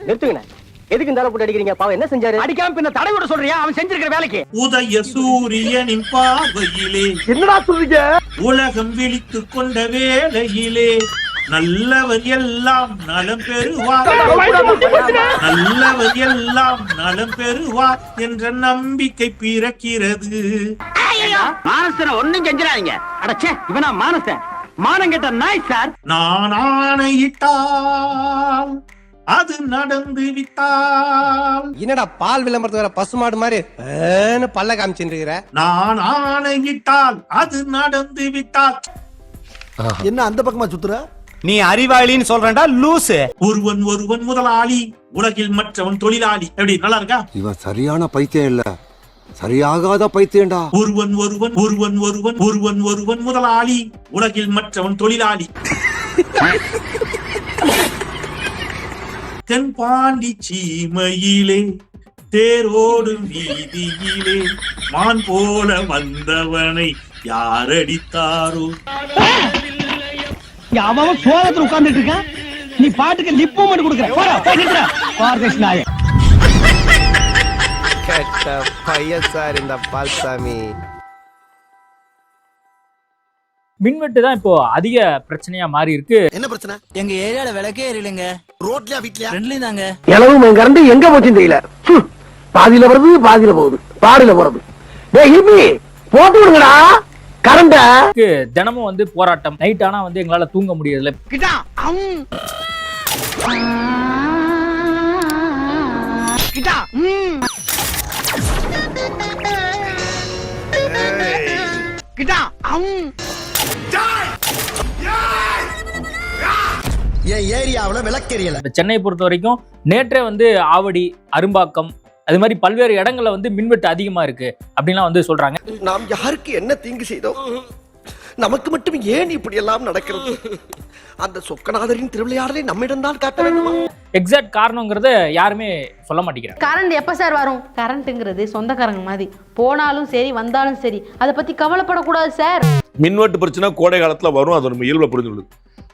நிறுத்துங்க. எதுக்கு இந்த போட்டு அடிக்கிறீங்க? பாவம் என்ன செஞ்சாரு? அடிக்காம பின்ன தடை விட சொல்றியா? அவன் செஞ்சிருக்கிற வேலைக்கு. உதய சூரியனின் பார்வையிலே என்னடா சொல்றீங்க? உலகம் விழித்துக் கொண்ட வேளையிலே நல்லவர் எல்லாம் நலம் பெறுவார், நல்லவர் எல்லாம் நலம் பெறுவார் என்ற நம்பிக்கை பிறக்கிறது. மானசன ஒண்ணும் செஞ்சிடாதீங்க. அடச்சே, இவனா மானசன்? மானம் கெட்ட நாய் சார். நான் ஆணையிட்டால் அது நடந்து விட்டால். என்னடா பால் விளம்பரத்து வர பசுமாடு மாதிரி பல்ல காமிச்சுருக்கிற? நான் ஆணையிட்டால் அது நடந்து விட்டால். என்ன அந்த பக்கமா சுத்துற? நீ அறிவாளின்னு சொல்றா லூசு. ஒருவன் ஒருவன் முதலாளி, உலகில் மற்றவன் தொழிலாளி. எப்படி நல்லா இருக்கா? இவன் சரியான பைத்தியம் இல்ல, சரியாகாத பைத்தியம்டா. ஒருவன் ஒருவன் ஒருவன் ஒருவன் ஒருவன் ஒருவன் முதலாளி, உலகில் மற்றவன் தொழிலாளி. தென்பாண்டி சீமையிலே தேரோடும் வீதியிலே மான் போல வந்தவனை யார் அடித்தாரோ? அவன் சோகத்துல உட்கார்ந்துட்டு இருக்கான், நீ பாட்டுக்கு லிப்பு மட்டும் கொடுக்குற. பையன் சார் இந்த பால்சாமி. மின்வெட்டு தான் இப்போ அதிக பிரச்சனையா மாறி இருக்கு. என்ன பிரச்சனை? எங்க ஏரியால விளக்கே எரியலங்க. ரோட்லயா வீட்லயா? ரெண்டுலயும் தாங்க. இளவும் கரண்ட் எங்க போச்சுன்னு தெரியல. பாதியில வருது, பாதியில போகுது, பாடியில போறது. போட்டு விடுங்கடா கரண்ட. தினமும் வந்து போராட்டம். நைட் ஆனா வந்து எங்களால தூங்க முடியல. என் ஏரியாவுல விளக்கெரியல. சென்னையை பொறுத்த வரைக்கும் நேற்றே வந்து ஆவடி, அரும்பாக்கம், அது மாதிரி பல்வேறு இடங்கள்ல வந்து மின்வெட்டு அதிகமா இருக்கு அப்படின்லாம் வந்து சொல்றாங்க. நாம் யாருக்கு என்ன தீங்கு செய்தோம்? நமக்கு மட்டும் ஏன் இப்படி எல்லாம் நடக்கிறது? அந்த சொக்கநாதரின் திருவிளையாடலை நம்மிடம் தான் காட்ட வேண்டுமா? எக்ஸாக்ட் காரணங்கிறத யாருமே சொல்ல மாட்டேங்கிறாங்க. கரண்ட் எப்ப சார் வரும்? கரண்ட்ங்கிறது சொந்தக்காரங்க மாதிரி, போனாலும் சரி வந்தாலும் சரி அதை பத்தி கவலைப்படக்கூடாது சார். மின்வெட்டு பிரச்சனை கோடை காலத்துல வரும், அது நம்ம இயல்புல புரிஞ்சுள்ளது.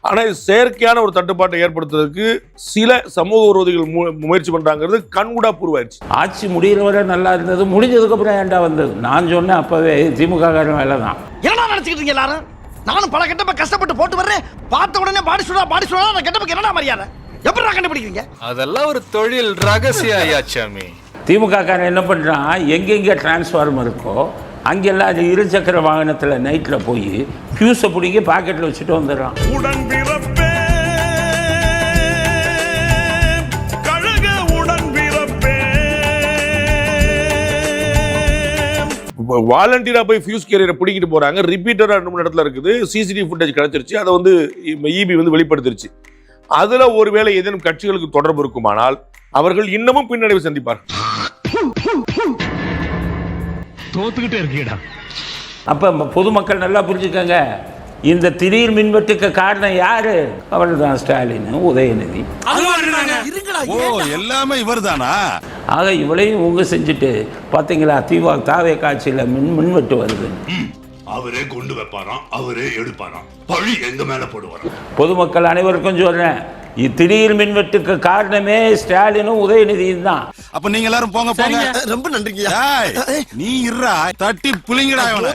ஆனா செயற்கையான ஒரு தட்டுப்பாட்டை ஏற்படுத்துறதுக்கு சில சமூக விரோதிகள் முயற்சி பண்றாங்கிறது கண்கூடா புரிவாயிருச்சு. ஆட்சி முடிகிற வரை நல்லா இருந்தது, முடிஞ்சதுக்கு அப்புறம் ஏன்டா வந்தது? நான் சொன்னேன் அப்பவே திமுக காரன் வேலை தான். என்ன நினைச்சுக்கிட்டீங்க எல்லாரும்? நானும் பல கெட்டப்ப கஷ்டப்பட்டு போட்டு வர்றேன், பார்த்த உடனே பாடி சொல்றா நான் கெட்டப்ப என்னடா மரியாதை? எப்படி கண்டுபிடிக்கிறீங்க? அதெல்லாம் ஒரு தொழில் ரகசிய ஐயாச்சாமி. திமுக காரன் என்ன பண்றான், எங்கெங்க டிரான்ஸ்ஃபார்மர் இருக்கோ அங்கெல்லாம் அது இருசக்கர வாகனத்துல நைட்ல போய் ஃபியூஸை பிடிங்கி பாக்கெட்ல வச்சுட்டு வந்துடுறான். வாலண்டியரா போய் ஃபியூஸ் கேரியரை பிடிக்கிட்டு போறாங்க. ரிப்பீட்டரா 2-3 இடத்துல இருக்குது. சிசிடிவி ஃபுட்டேஜ் கிடைச்சிருச்சு. அதை வந்து இபி வந்து வெளிப்படுத்திருச்சு. அதுல ஒருவேளை ஏதேனும் கட்சிகளுக்கு தொடர்பு இருக்குமானால் அவர்கள் இன்னமும் பின்னடைவு சந்திப்பார். தோத்துக்கிட்டே இருக்கீடா. அப்ப பொதுமக்கள் நல்லா புரிஞ்சுக்கங்க, இந்த திடீர் மின்வெட்டுக்கு காரணம் யாரு? அவர்தான் ஸ்டாலின், உதயநிதி. எல்லாமே இவர் தானா? ஆக இவளையும் உங்க செஞ்சுட்டு பாத்தீங்களா தாவே காட்சியில மின்வெட்டு வருது. அவரே கொண்டு வைப்பாராம், அவரே எடுப்பாராம், பழி எங்க மேல போடுவாராம். பொதுமக்கள் அனைவருக்கும் சொல்றேன், திடீர் மின்வெட்டுக்கு காரணமே ஸ்டாலினும் உதயநிதியும் தான். அப்ப நீங்க எல்லாரும் போங்க போங்க. ரொம்ப நன்றிங்க. நீ இருடா, தட்டி புளிங்கடா இவனை.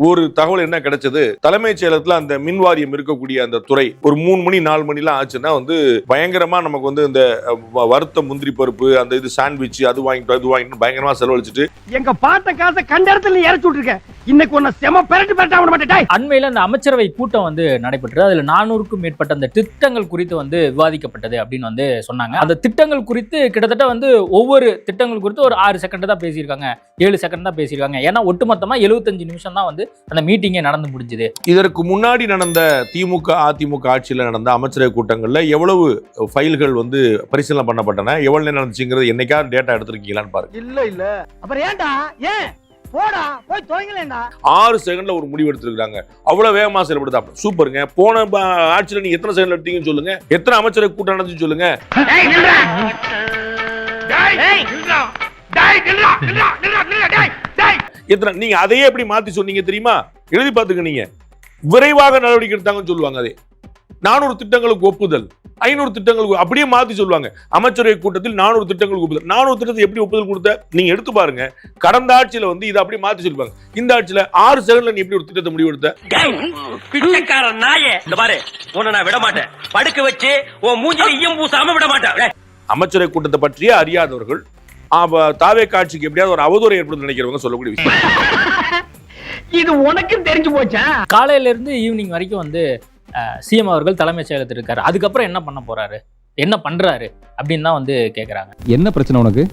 ஒரு தகவல் என்ன கிடைச்சது, தலைமைச் செயலகத்துல அந்த மின் வாரியம் இருக்கக்கூடிய அந்த துறை ஒரு 3 மணி 4 மணிலாம் ஆச்சுன்னா வந்து பயங்கரமா நமக்கு வந்து இந்த வறுத்த முந்திரி பருப்பு, அந்த இது சாண்ட்விச், அது வாங்கிட்டு பயங்கரமா செலவழிச்சிட்டு எங்க பாட்ட காசை கண்ட இடத்துல இறச்சி விட்டுருக்க. இன்னைக்கு ஒன்னு செம பெரட்டு பெரட்டா விட மாட்டேன். அண்மையில அந்த அமைச்சரவை கூட்டம் வந்து நடைபெற்றது. அதுல 400க்கும் மேற்பட்ட அந்த திட்டங்கள் குறித்து வந்து விவாதிக்கப்பட்டது அப்படின்னு வந்து சொன்னாங்க. அந்த திட்டங்கள் குறித்து கிட்டத்தட்ட வந்து ஒவ்வொரு திட்டங்கள் குறித்து ஒரு 6 செகண்ட் தான் பேசியிருக்காங்க, 7 செகண்ட் தான் பேசியிருக்காங்க. ஏன்னா ஒட்டுமொத்தமா 75 நிமிஷம் தான் வந்து அந்த மீட்டிங்கே நடந்து முடிஞ்சது. இதற்கு முன்னாடி நடந்த திமுக அதிமுக ஆட்சியில் நடந்த அமைச்சரவை கூட்டங்கள்ல எவ்வளவு ஃபைல்கள் வந்து பரிசீலனை பண்ணப்பட்டன, எவ்வளவு நேரம் நடந்துச்சுங்கிறது என்னைக்காவது டேட்டா எடுத்திருக்கீங்களான்னு பாருங்க. இல்ல அப்புறம் ஏன்டா ஏன் போடா போய் தொலைங்களேண்டா. 6 செகண்ட்ல ஒரு முடிவு எடுத்திருக்காங்க. அவ்வளவு வேகமா செயல்படுதா? சூப்பருங்க. போன ஆட்சியில நீங்க எத்தனை செகண்ட் எடுத்தீங்கன்னு சொல்லுங்க, எத்தனை அமைச்சரவை கூட்டம் நடந்துச்சு சொல்லுங்க. எத்தனை நீங்க அதையே எப்படி மாத்தி சொன்னீங்க தெரியுமா? எழுதி பார்த்துக்க. நீங்க விரைவாக நடவடிக்கை எடுத்தாங்கன்னு சொல்லுவாங்க. அதே 400 திட்டங்களுக்கு ஒப்புதல், 500 திட்டங்களுக்கு அப்படியே மாத்தி சொல்லுவாங்க. அமைச்சரவை கூட்டத்தில் 400 திட்டங்களுக்கு ஒப்புதல். 400 திட்டத்தை எப்படி ஒப்புதல் கொடுத்த? நீங்க எடுத்து பாருங்க. கடந்த ஆட்சியில வந்து இதை அப்படியே மாத்தி சொல்லுவாங்க. இந்த ஆட்சியில 6 செகண்ட்ல நீ எப்படி ஒரு திட்டத்தை முடிவெடுத்த? பிச்சைக்காரன் நாயே, இந்த பாரு உன்னை நான் விட மாட்டேன். படுக்க வச்சு உன் மூஞ்சில ஈயம் பூசாம விட மாட்டேன். அமைச்சரவை கூட்டத்தை பற்றியே அறியாதவர்கள் தாவே காட்சிக்கு எப்படியாவது ஒரு அவதூறை ஏற்படுத்த நினைக்கிறவங்க சொல்லக்கூடிய விஷயம். இது உனக்கு தெரிஞ்சு போச்சா? காலையில இருந்து ஈவினிங் வரைக்கும் வந்து சிஎம் அவர்கள் தலைமைச் செயலகத்தில் இருக்காரு. அதுக்கப்புறம் என்ன பண்ண போறாரு, என்ன பண்றாரு அப்படின்னு தான் வந்து கேக்குறாங்க. என்ன பிரச்சனை உனக்கு?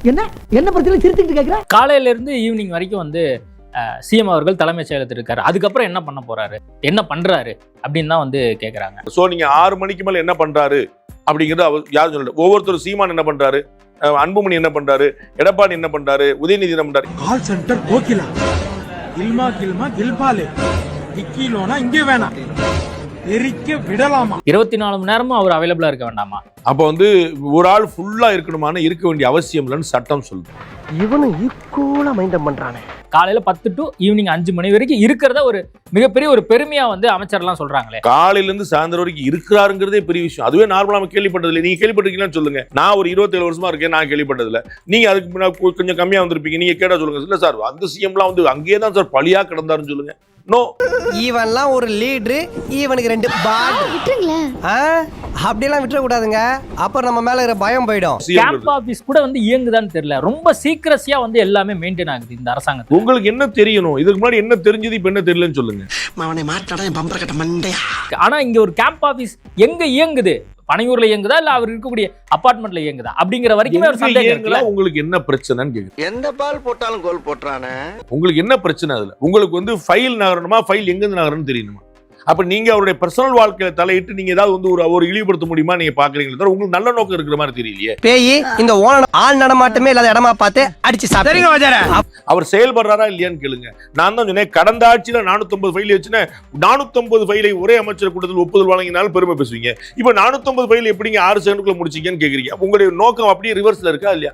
என்ன பிரச்சனை சிரிச்சுக்கிட்டு கேக்குற? காலையில இருந்து ஈவினிங் வரைக்கும் வந்து சிஎம் அவர்கள் தலைமைச் செயலகத்தில் இருக்காரு. அதுக்கப்புறம் என்ன பண்ண போறாரு, என்ன பண்றாரு அப்படின்னு தான் வந்து கேக்குறாங்க. சோ நீங்க 6 மணிக்கு மேல என்ன பண்றாரு அப்படிங்கிறது யாரும் சொல்லல. ஒவ்வொருத்தரும் சீமான் என்ன பண்றாரு, அன்புமணி என்ன பண்றாரு, எடப்பாடி என்ன பண்றாரு, உதயநிதி என்ன பண்றாரு. கால் சென்டர் கோகிலா கில்மா கில்மா கில்பாலே இக்கிலோனா இங்கே வேணாம் எரிக்க விடலாமா? 24 மணி நேரமும் அவர் அவைலபிளா இருக்க வேண்டாமா? அப்ப வந்து ஒரு ஆள் ஃபுல்லா இருக்கணுமான இருக்க வேண்டிய அவசியம் இல்லைன்னு சட்டம் சொல்லுது. இவனும் ஈக்குவலா மைண்டம் பண்றானே. காலையில 10 to ஈவினிங் 5 மணி வரைக்கும் இருக்கிறத ஒரு மிகப்பெரிய ஒரு பெருமையா வந்து அமைச்சர்லாம் சொல்றாங்களே. காலையில இருந்து சாயந்தரம் வரைக்கும் இருக்கிறாருங்கிறதே பெரிய விஷயம். அதுவே நார்மலா நம்ம கேள்விப்பட்டது இல்லை. நீங்க கேள்விப்பட்டிருக்கீங்கன்னு சொல்லுங்க. நான் ஒரு 27 வருஷமா இருக்கேன், நான் கேள்விப்பட்டது இல்லை. நீங்க அதுக்கு கொஞ்சம் கம்மியா வந்திருப்பீங்க. நீங்க கேட்டா சொல்லுங்க. இல்ல சார், அந்த சிஎம்லாம் வந்து அங்கேயே தான் சார் பழியா கிடந்தாருன்னு சொல்லுங்க. நோ, இவன்லாம் ஒரு லீடரு, இவனுக்கு 2 பாட். அப்படியெல்லாம் விட்டுற கூடாதுங்க. அப்புறம் நம்ம மேல இருக்கிற பயம் போயிடும். கேம்ப் ஆபீஸ் கூட வந்து இயங்குதான்னு தெரியல. ரொம்ப சீக்கிரசியா வந்து எல்லாமே மெயின்டைன் ஆகுது இந்த அரசாங்கத்துக்கு. உங்களுக்கு என்ன தெரியணும்? இதுக்கு முன்னாடி என்ன தெரிஞ்சது, இப்ப என்ன தெரியலன்னு சொல்லுங்க. ஆனா இங்க ஒரு கேம்ப் ஆபீஸ் எங்க இயங்குது? பனையூர்ல இயங்குதா இல்ல அவர் இருக்கக்கூடிய அபார்ட்மெண்ட்ல இயங்குதா அப்படிங்கிற வரைக்குமே ஒரு சந்தேகம் இருக்குல்ல. உங்களுக்கு என்ன பிரச்சனைன்னு கேக்குறேன். எந்த பால் போட்டாலும் கோல் போட்டுறானே. உங்களுக்கு என்ன பிரச்சனை? அதுல உங்களுக்கு வந்து ஃபைல் நகரணுமா, ஃபைல் எங்க இருந்து நகரணும்னு தெரியணுமா? அப்ப நீங்க அவருடைய பர்சனல் வாழ்க்கையில தலையிட்டு நீங்க ஏதாவது வந்து ஒரு இழிவுபடுத்த முடியுமா நீங்க பாக்குறீங்களா? தவிர உங்களுக்கு நல்ல நோக்கம் இருக்கிற மாதிரி தெரியலையே. பேய் இந்த ஓன ஆள் நடமாட்டமே இல்லாத இடமா பார்த்து அடிச்சு சாப்பிடுங்க. அவர் செயல்படுறாரா இல்லையான்னு கேளுங்க. நான் தான் சொன்னேன், கடந்த ஆட்சியில 450 ஃபைல் வச்சுன்னா 450 ஃபைலை ஒரே அமைச்சர் கூட்டத்தில் ஒப்புதல் வழங்கினாலும் பெருமை பேசுவீங்க. இப்ப 450 ஃபைல் எப்படிங்க 6 செகண்டுக்குள்ள முடிச்சீங்கன்னு கேக்குறீங்க. உங்களுடைய நோக்கம் அப்படியே ரிவர்ஸ்ல இருக்கா இல்லையா?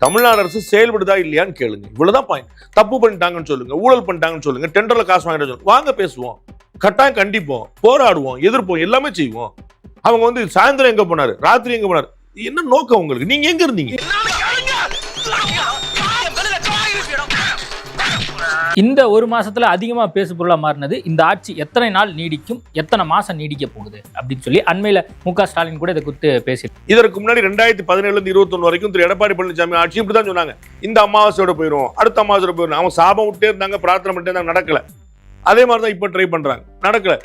தமிழ்நாடு அரசு செயல்படுதா இல்லையான்னு கேளுங்க. இவ்வளவுதான் பாயிண்ட். தப்பு பண்ணிட்டாங்கன்னு சொல்லுங்க, ஊழல் பண்ணிட்டாங்கன்னு சொல்லுங்க, டெண்டர்ல காசு வாங்கிட்டு சொல்லுங்க. வாங்க பேசுவோம், கட்டாயம் கண்டிப்போம், போராடுவோம், எதிர்ப்போம், எல்லாமே செய்வோம். அவங்க வந்து சாயந்தரம் எங்க போனாரு, ராத்திரி எங்க போனாரு, என்ன நோக்கம் உங்களுக்கு? நீங்க எங்க இருந்தீங்க? இந்த ஒரு மாசத்துல அதிகமா பேசு பொருளா மாறினது இந்த ஆட்சி எத்தனை நாள் நீடிக்கும், எத்தனை மாசம் நீடிக்க போகுது அப்படின்னு சொல்லி அண்மையில மு.க. ஸ்டாலின் கூட இதை குறித்து பேசி. இதற்கு முன்னாடி 2017 இருந்து 21 வரைக்கும் திரு எடப்பாடி பழனிசாமி ஆட்சி இப்படிதான் சொன்னாங்க. இந்த அமாவாசையோட போயிடும், அடுத்த அமாவாசையோட போயிடும். அவங்க சாபம் விட்டே இருந்தாங்க, பிரார்த்தனை பண்ணிட்டே இருந்தாங்க, நடக்கல. அதே மாதிரிதான் இப்ப ட்ரை பண்றாங்க, நடக்கல.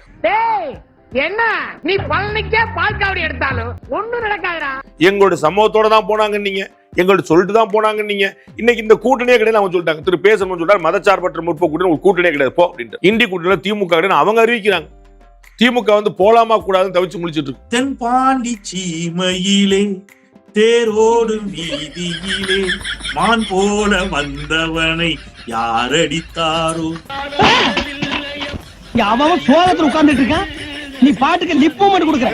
என்ன நீ பழனிக்கே பால்காவடி எடுத்தாலும் ஒண்ணும் நடக்காதுடா. எங்களோட சமூகத்தோட தான் போனாங்க, நீங்க எங்கள்ட்ட சொல்லிட்டு தான் போனாங்க. நீங்க இன்னைக்கு இந்த கூட்டணியே கிடையாது அவங்க சொல்லிட்டாங்க. திரு பேசணும்னு சொல்றாரு, மதச்சார்பற்ற முற்போக்கு கூட்டணி ஒரு கூட்டணியே கிடையாது போ அப்படின்ட்டு. இந்தி கூட்டணியில திமுக கிடையாது அவங்க அறிவிக்கிறாங்க. திமுக வந்து போலாமா கூடாதுன்னு தவிச்சு முடிச்சிட்டு இருக்கு. தென்பாண்டி சீமையிலே தேரோடும் வீதியிலே மான் போல வந்தவனை யாரடித்தாரோ. அவன் சோகத்துல உட்கார்ந்துட்டு இருக்கான், நீ பாட்டுக்கு லிப்பு மட்டும் கொடுக்குற.